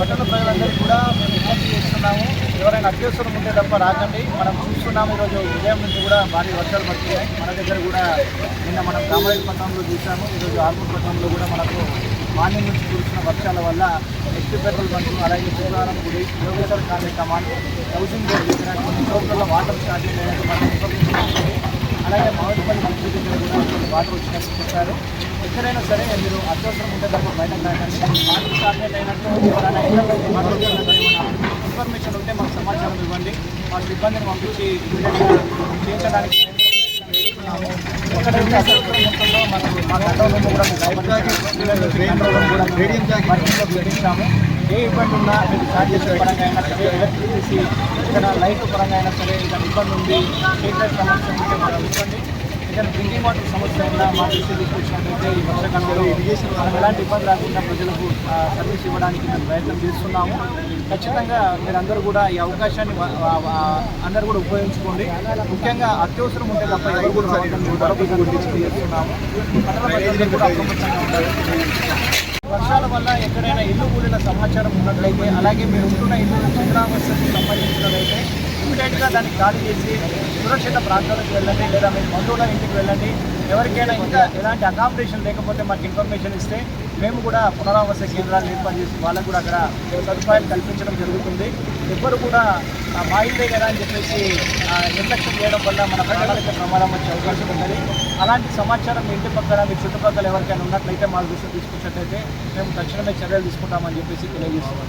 పట్టణ ప్రజలందరికీ కూడా మేము విజ్ఞప్తి చేస్తున్నాము. ఎవరైనా అత్యవసరం ఉంటే తప్ప రాకండి. మనం చూస్తున్నాము ఈరోజు ఉదయం నుంచి కూడా భారీ వర్షాలు పడుతున్నాయి. మన దగ్గర కూడా నిన్న మనం కామరాజ్ పట్టణంలో చూసాము. ఈరోజు ఆర్మూర్ పట్టణంలో కూడా మనకు మార్నింగ్ నుంచి కురిసిన వర్షాల వల్ల ఎస్పీ పెట్రోల్ బంక్ అలాగే శుక్రవారం గుడి Yogeshwara colony command housing board దగ్గర కొన్ని చోట్ల వాటర్ స్టార్టింగ్ అయినట్టు మనకు ఇన్ఫర్మేషన్ వచ్చింది. అలాగే మామిడిపల్లి మంచి దగ్గర కూడా కొన్ని వాటర్ వచ్చినట్టు చెప్పారు. ఎక్కడైనా సరే మీరు అత్యవసరం ఉంటే తప్ప బయట కాకండి. వాటర్ స్టార్ట్ అయినట్టు ఎవరైనా ఇన్ఫర్మేషన్ ఉంటే మాకు సమాచారం ఇవ్వండి. మా సిబ్బందిని పంపించి ఇమీడియట్గా చేయించడానికి ఎక్కడైతే అత్యవసరం ఉంటుందో మనకు మా కంట్రోల్ రూమ్ కూడా పెట్టించాము. ఏ ఇబ్బంది ఉన్నా మీకు ఛార్జెస్ పరంగా అయినా సరే, ఎలక్ట్రిసిటీ ఇక్కడ లైట్ పరంగా అయినా సరే, ఇక్కడ ఇబ్బంది ఉంది, స్ట్రీట్ సమస్య ఉంటే మనం ఇబ్బంది, ఇక్కడ డ్రింకింగ్ వాటర్ సమస్య అయినా మా దృష్టి తీసుకొచ్చినట్లయితే ఈ వర్షాకాలంలో మనం ఎలాంటి ఇబ్బంది రాకుండా ప్రజలకు సర్వీస్ ఇవ్వడానికి మేము ప్రయత్నం చేస్తున్నాము. ఖచ్చితంగా మీరందరూ కూడా ఈ అవకాశాన్ని అందరూ కూడా ఉపయోగించుకోండి. ముఖ్యంగా అత్యవసరం ఉంటే తప్ప ఎవరు కూడా చేస్తున్నాము. పట్టణ ప్రజలందరూ కూడా అప్రమత్తంగా ఉండాలి. వర్షాల వల్ల ఎక్కడైనా ఇల్లు కూడిన సమాచారం ఉన్నట్లయితే, అలాగే మీరు ఉంటున్న ఇల్లు చంద్రావస్థకి సంబంధించినట్లయితే ఇమీడియట్గా దాన్ని ఖాళీ చేసి సురక్షిత ప్రాంతాలకు వెళ్ళండి, లేదా మీరు బంధువుల ఇంటికి వెళ్ళండి. ఎవరికైనా ఇంకా ఎలాంటి అకామిడేషన్ లేకపోతే మాకు ఇన్ఫర్మేషన్ ఇస్తే మేము కూడా పునరావాస కేంద్రాలు ఏర్పాటు చేసి వాళ్ళకు కూడా అక్కడ సదుపాయాలు కల్పించడం జరుగుతుంది. ఎవ్వరు కూడా మా ఇల్లే కదా అని చెప్పేసి నిర్లక్ష్యం చేయడం వల్ల మన ప్రాణాలకు ప్రమాదం వచ్చే అవకాశం ఉన్నది. అలాంటి సమాచారం మీ ఇంటి పక్కన మీ చుట్టుపక్కల ఎవరికైనా ఉన్నట్లయితే మా దృష్టి తీసుకొచ్చినట్లయితే మేము తక్షణమే చర్యలు తీసుకుంటామని చెప్పేసి తెలియజేస్తున్నాం.